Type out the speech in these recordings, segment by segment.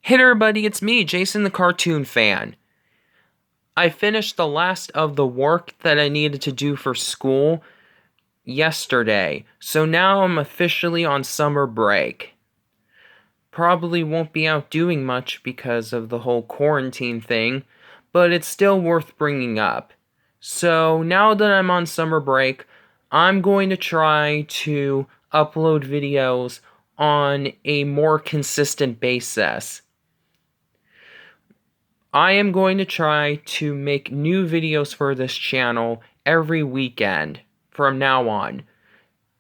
Hey there, everybody, it's me, Jason the Cartoon Fan. I finished the last of the work that I needed to do for school yesterday, so now I'm officially on summer break. Probably won't be out doing much because of the whole quarantine thing, but it's still worth bringing up. So now that I'm on summer break, I'm going to try to upload videos on a more consistent basis. I am going to try to make new videos for this channel every weekend from now on.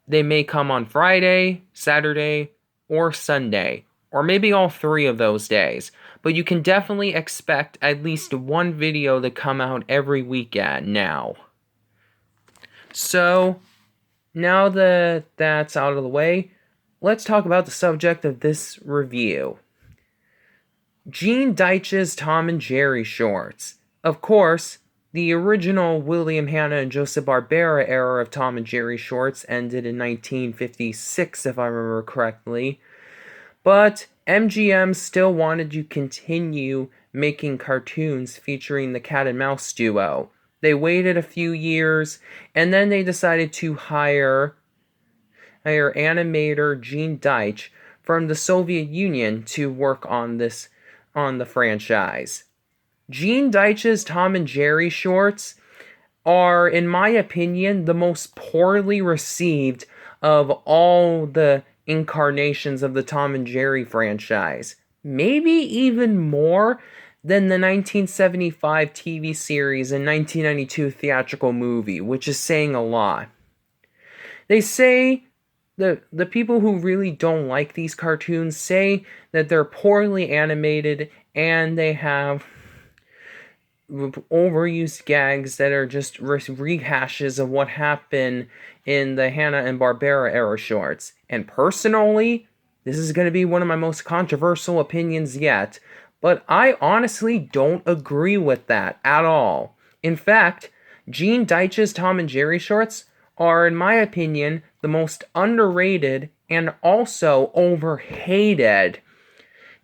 They may come on Friday, Saturday, or Sunday, or maybe all three of those days. But you can definitely expect at least one video to come out every weekend now. So, now that that's out of the way, let's talk about the subject of this review. Gene Deitch's Tom and Jerry shorts. Of course, the original William Hanna and Joseph Barbera era of Tom and Jerry shorts ended in 1956, if I remember correctly. But MGM still wanted to continue making cartoons featuring the cat and mouse duo. They waited a few years, and then they decided to hire animator Gene Deitch from the Soviet Union to work on the franchise. Gene Deitch's Tom and Jerry shorts are, in my opinion, the most poorly received of all the incarnations of the Tom and Jerry franchise. Maybe even more than the 1975 TV series and 1992 theatrical movie, which is saying a lot. They say the people who really don't like these cartoons say that they're poorly animated and they have overused gags that are just rehashes of what happened in the Hanna and Barbera era shorts. And personally, this is going to be one of my most controversial opinions yet, but I honestly don't agree with that at all. In fact, Gene Deitch's Tom and Jerry shorts are, in my opinion, the most underrated and also overhated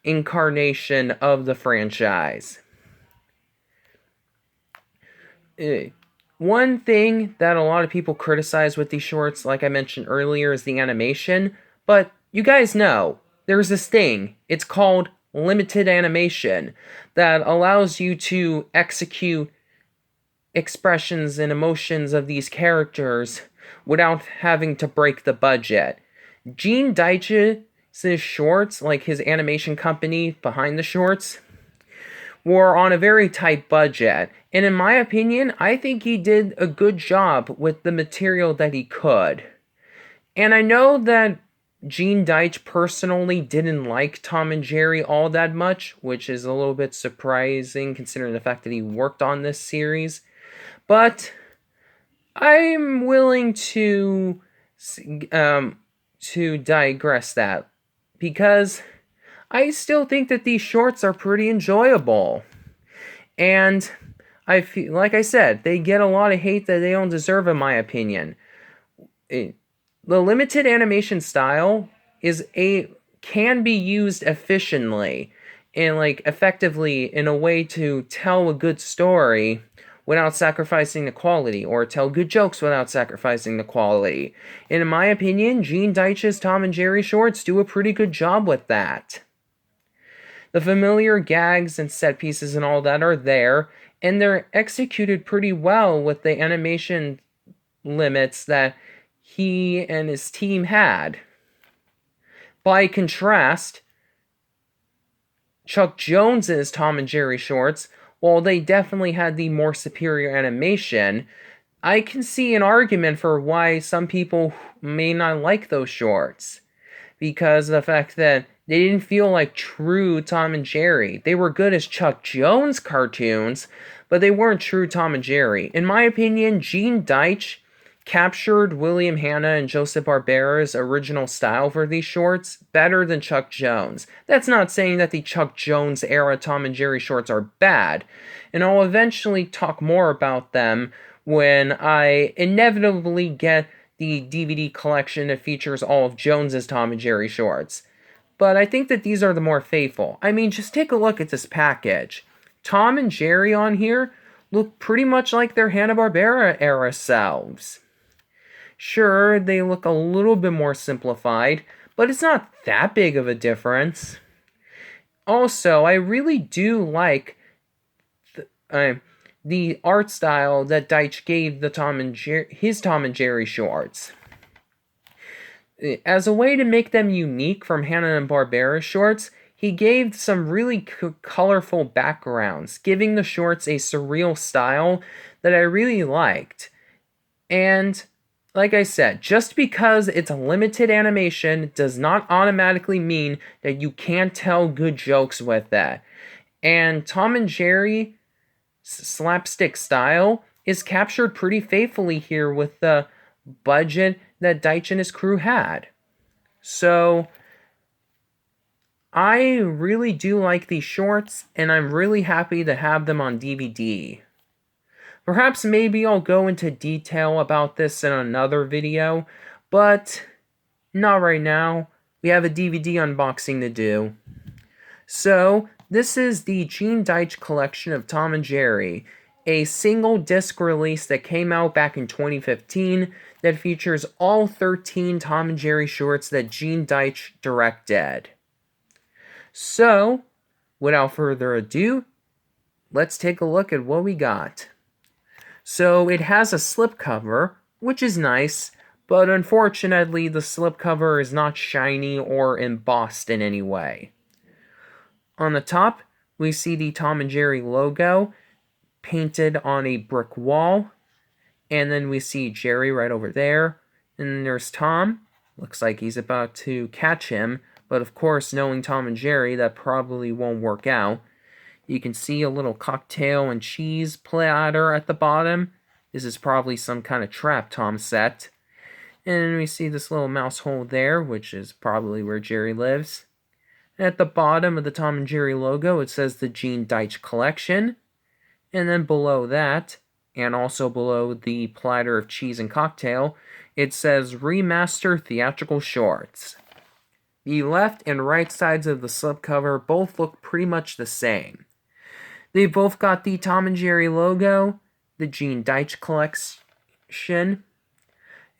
incarnation of the franchise. One thing that a lot of people criticize with these shorts, like I mentioned earlier, is the animation, but you guys know, there's this thing, it's called limited animation, that allows you to execute expressions and emotions of these characters without having to break the budget. Gene Deitch's shorts, like his animation company behind the shorts, were on a very tight budget, and in my opinion, I think he did a good job with the material that he could. And I know that Gene Deitch personally didn't like Tom and Jerry all that much, which is a little bit surprising considering the fact that he worked on this series. But I'm willing to digress that, because I still think that these shorts are pretty enjoyable. And I feel, like I said, they get a lot of hate that they don't deserve, in my opinion. The limited animation style can be used efficiently and effectively in a way to tell a good story without sacrificing the quality, or tell good jokes without sacrificing the quality. And in my opinion, Gene Deitch's Tom and Jerry shorts do a pretty good job with that. The familiar gags and set pieces and all that are there, and they're executed pretty well with the animation limits that he and his team had. By contrast, Chuck Jones's Tom and Jerry shorts, while they definitely had the more superior animation, I can see an argument for why some people may not like those shorts. Because of the fact that they didn't feel like true Tom and Jerry. They were good as Chuck Jones cartoons, but they weren't true Tom and Jerry. In my opinion, Gene Deitch captured William Hanna and Joseph Barbera's original style for these shorts better than Chuck Jones. That's not saying that the Chuck Jones era Tom and Jerry shorts are bad, and I'll eventually talk more about them when I inevitably get the DVD collection that features all of Jones's Tom and Jerry shorts. but I think that these are the more faithful. I mean, just take a look at this package. Tom and Jerry on here look pretty much like their Hanna-Barbera era selves. Sure, they look a little bit more simplified, but it's not that big of a difference. Also, I really do like the art style that Deitch gave the his Tom and Jerry shorts. As a way to make them unique from Hanna-Barbera shorts, he gave some really colorful backgrounds, giving the shorts a surreal style that I really liked. And like I said, just because it's a limited animation does not automatically mean that you can't tell good jokes with that. And Tom and Jerry slapstick style is captured pretty faithfully here with the budget that Deitch and his crew had. So I really do like these shorts, and I'm really happy to have them on DVD. Perhaps maybe I'll go into detail about this in another video, but not right now. We have a DVD unboxing to do. So, this is the Gene Deitch Collection of Tom and Jerry, a single disc release that came out back in 2015 that features all 13 Tom and Jerry shorts that Gene Deitch directed. So, without further ado, let's take a look at what we got. So, it has a slipcover, which is nice, but unfortunately the slipcover is not shiny or embossed in any way. On the top, we see the Tom and Jerry logo painted on a brick wall. And then we see Jerry right over there. And then there's Tom. Looks like he's about to catch him. But of course, knowing Tom and Jerry, that probably won't work out. You can see a little cocktail and cheese platter at the bottom. This is probably some kind of trap Tom set. And then we see this little mouse hole there, which is probably where Jerry lives. At the bottom of the Tom and Jerry logo, it says the Gene Deitch Collection. And then below that, and also below the platter of cheese and cocktail, it says Remaster Theatrical Shorts. The left and right sides of the slipcover both look pretty much the same. They both got the Tom and Jerry logo, the Gene Deitch Collection,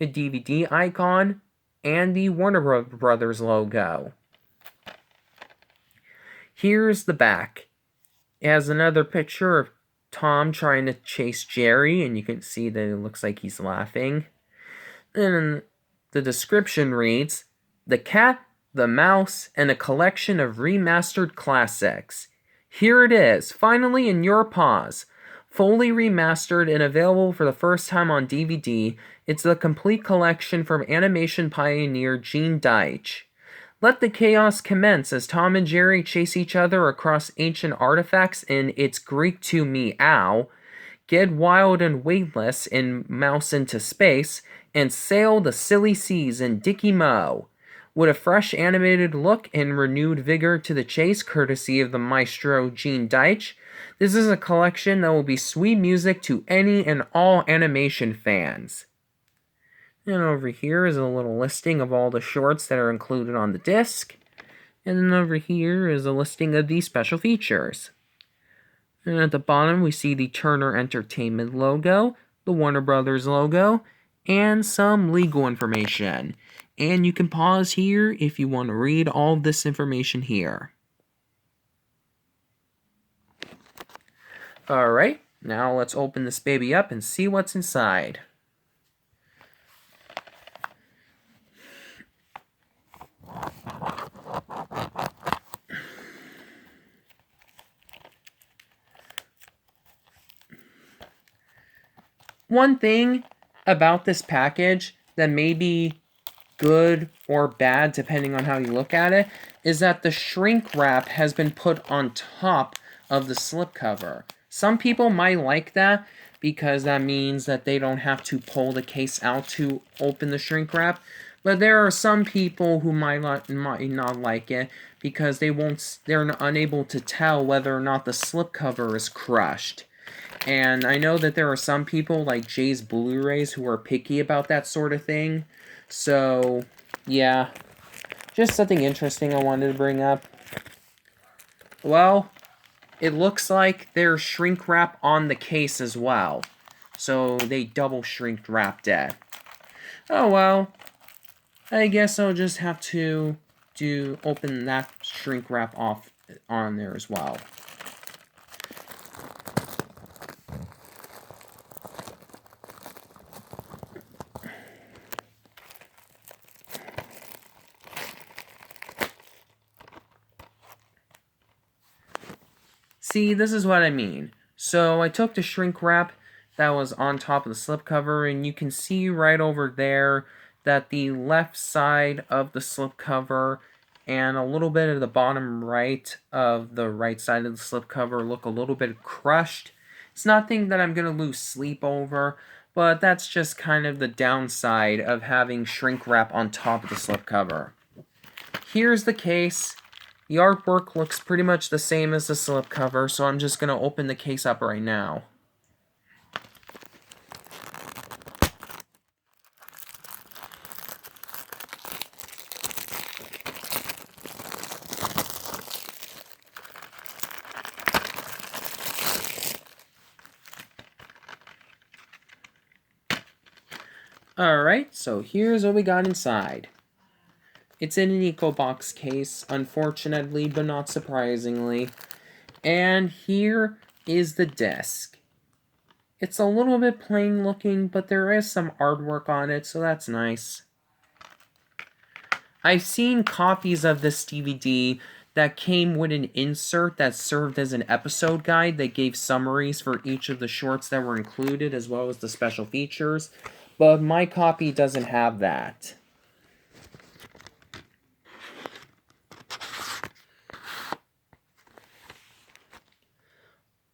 a DVD icon, and the Warner Brothers logo. Here's the back. It has another picture of Tom trying to chase Jerry, and you can see that it looks like he's laughing. And the description reads, "The cat, the mouse, and a collection of remastered classics. Here it is, finally in your paws. Fully remastered and available for the first time on DVD, it's the complete collection from animation pioneer Gene Deitch. Let the chaos commence as Tom and Jerry chase each other across ancient artifacts in It's Greek to Meow, get wild and weightless in Mouse into Space, and sail the silly seas in Dicky Moe. With a fresh animated look and renewed vigor to the chase courtesy of the maestro Gene Deitch, this is a collection that will be sweet music to any and all animation fans." And over here is a little listing of all the shorts that are included on the disc. And then over here is a listing of the special features. And at the bottom we see the Turner Entertainment logo, the Warner Brothers logo, and some legal information. And you can pause here if you want to read all of this information here. Alright, now let's open this baby up and see what's inside. One thing about this package that may be good or bad depending on how you look at it is that the shrink wrap has been put on top of the slipcover. Some people might like that because that means that they don't have to pull the case out to open the shrink wrap. But there are some people who might not like it because they're unable to tell whether or not the slipcover is crushed. And I know that there are some people like Jay's Blu-rays who are picky about that sort of thing. So, yeah. just something interesting I wanted to bring up. Well, it looks like there's shrink wrap on the case as well. So they double shrink wrapped it. Oh well, I guess I'll just have to open that shrink wrap off on there as well. See, this is what I mean. So I took the shrink wrap that was on top of the slipcover, and you can see right over there that the left side of the slipcover and a little bit of the bottom right of the right side of the slipcover look a little bit crushed. It's nothing that I'm going to lose sleep over, but that's just kind of the downside of having shrink wrap on top of the slipcover. Here's the case. The artwork looks pretty much the same as the slipcover, so I'm just going to open the case up right now. Alright, so here's what we got inside. It's in an EcoBox case, unfortunately, but not surprisingly. And here is the disc. It's a little bit plain looking, but there is some artwork on it, so that's nice. I've seen copies of this DVD that came with an insert that served as an episode guide that gave summaries for each of the shorts that were included, as well as the special features, but my copy doesn't have that.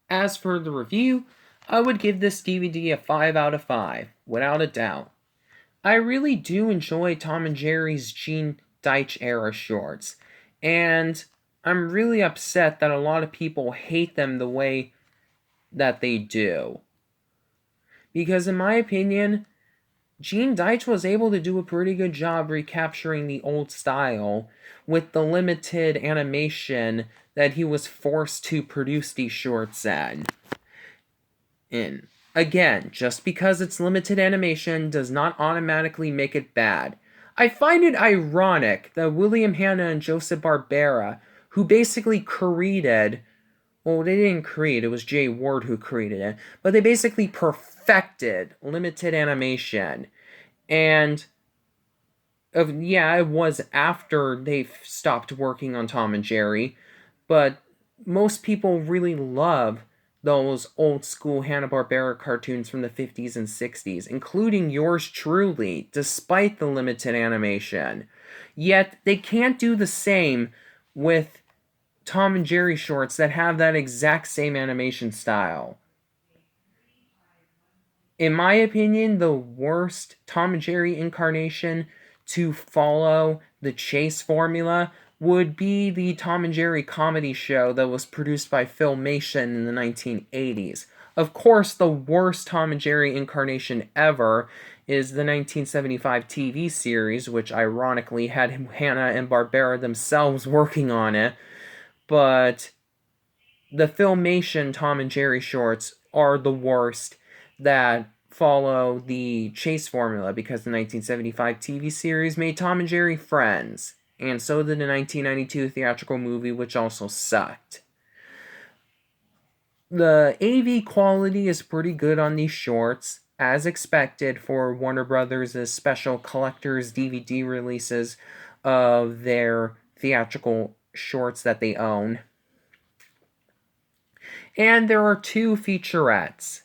As for the review, I would give this DVD a 5 out of 5, without a doubt. I really do enjoy Tom and Jerry's Gene Deitch era shorts, and I'm really upset that a lot of people hate them the way that they do. Because in my opinion, Gene Deitch was able to do a pretty good job recapturing the old style with the limited animation that he was forced to produce these shorts in. Again, just because it's limited animation does not automatically make it bad. I find it ironic that William Hanna and Joseph Barbera, who basically created, well, they didn't create, it was Jay Ward who created it, but they basically perfected limited animation. And it was after they stopped working on Tom and Jerry, but most people really love those old school Hanna-Barbera cartoons from the 50s and 60s, including yours truly, despite the limited animation. Yet, they can't do the same with Tom and Jerry shorts that have that exact same animation style. In my opinion, the worst Tom and Jerry incarnation to follow the Chase formula would be the Tom and Jerry comedy show that was produced by Filmation in the 1980s. Of course, the worst Tom and Jerry incarnation ever is the 1975 TV series, which ironically had Hanna and Barbera themselves working on it. But the Filmation Tom and Jerry shorts are the worst that follow the Chase formula, because the 1975 TV series made Tom and Jerry friends, and so did the 1992 theatrical movie, which also sucked. The AV quality is pretty good on these shorts, as expected for Warner Brothers' special collector's DVD releases of their theatrical shorts that they own. And there are 2 featurettes.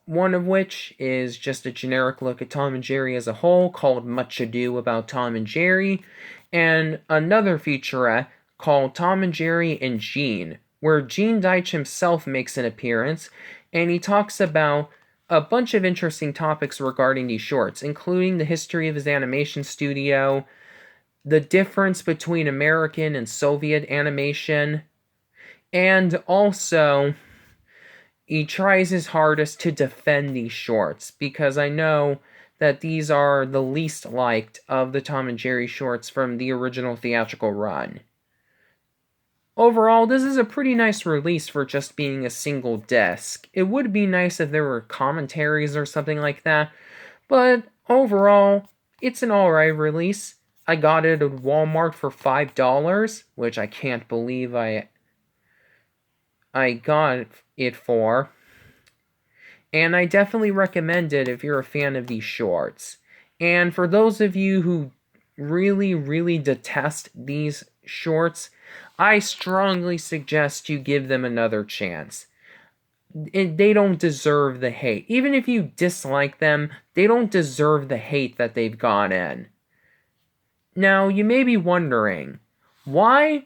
One of which is just a generic look at Tom and Jerry as a whole, called Much Ado About Tom and Jerry, and another featurette called Tom and Jerry and Gene, where Gene Deitch himself makes an appearance, and he talks about a bunch of interesting topics regarding these shorts, including the history of his animation studio, the difference between American and Soviet animation, and also he tries his hardest to defend these shorts, because I know that these are the least liked of the Tom and Jerry shorts from the original theatrical run. Overall, this is a pretty nice release for just being a single disc. It would be nice if there were commentaries or something like that, but overall, it's an alright release. I got it at Walmart for $5, which I can't believe I got it for. And I definitely recommend it if you're a fan of these shorts. And for those of you who really detest these shorts, I strongly suggest you give them another chance. They don't deserve the hate. Even if you dislike them, they don't deserve the hate that they've gotten. Now, you may be wondering, why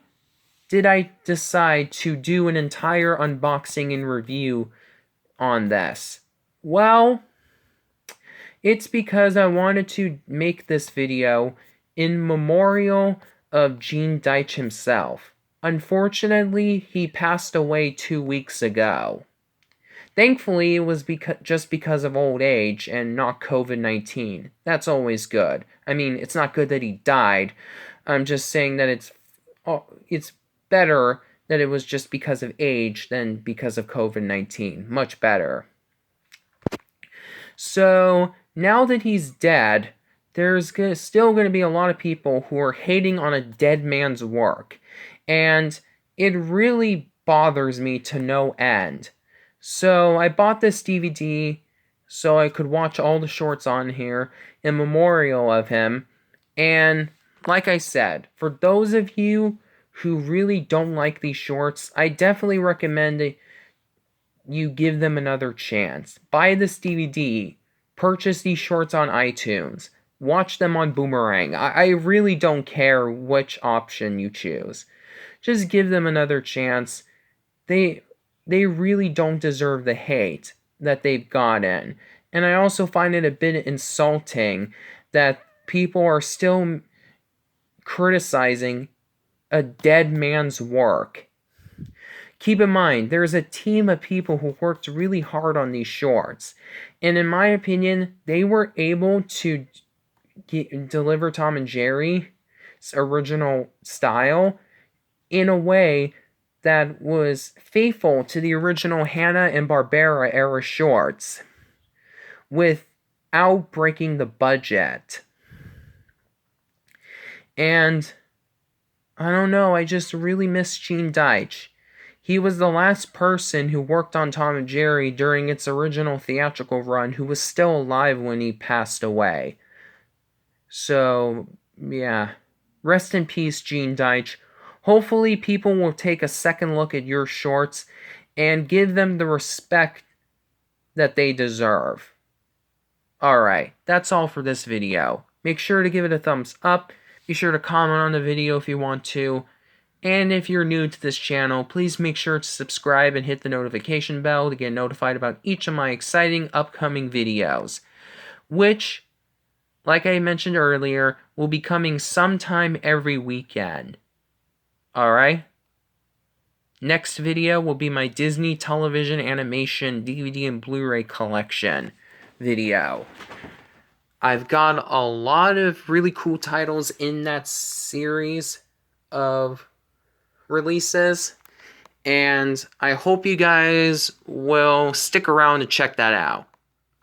did I decide to do an entire unboxing and review on this? Well, it's because I wanted to make this video in memorial of Gene Deitch himself. Unfortunately, he passed away 2 weeks ago. Thankfully, it was just because of old age and not COVID-19. That's always good. I mean, it's not good that he died. I'm just saying that it's better that it was just because of age than because of COVID-19. Much better. So, now that he's dead, there's still going to be a lot of people who are hating on a dead man's work. And it really bothers me to no end. So I bought this DVD so I could watch all the shorts on here in memorial of him. And like I said, for those of you who really don't like these shorts, I definitely recommend you give them another chance. Buy this DVD. Purchase these shorts on iTunes. Watch them on Boomerang. I really don't care which option you choose. Just give them another chance. They really don't deserve the hate that they've gotten. And I also find it a bit insulting that people are still criticizing a dead man's work. Keep in mind, there's a team of people who worked really hard on these shorts. And in my opinion, they were able to deliver Tom and Jerry's original style in a way that was faithful to the original Hanna-Barbera era shorts without breaking the budget. And I don't know, I just really miss Gene Deitch. He was the last person who worked on Tom and Jerry during its original theatrical run who was still alive when he passed away. So, yeah. Rest in peace, Gene Deitch. Hopefully people will take a second look at your shorts and give them the respect that they deserve. Alright, that's all for this video. Make sure to give it a thumbs up. Be sure to comment on the video if you want to. And if you're new to this channel, please make sure to subscribe and hit the notification bell to get notified about each of my exciting upcoming videos, which, like I mentioned earlier, will be coming sometime every weekend. Alright? Next video will be my Disney television animation DVD and Blu-ray collection video. I've got a lot of really cool titles in that series of releases, and I hope you guys will stick around to check that out.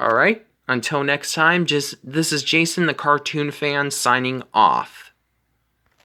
Alright? Until next time, this is Jason the Cartoon Fan signing off.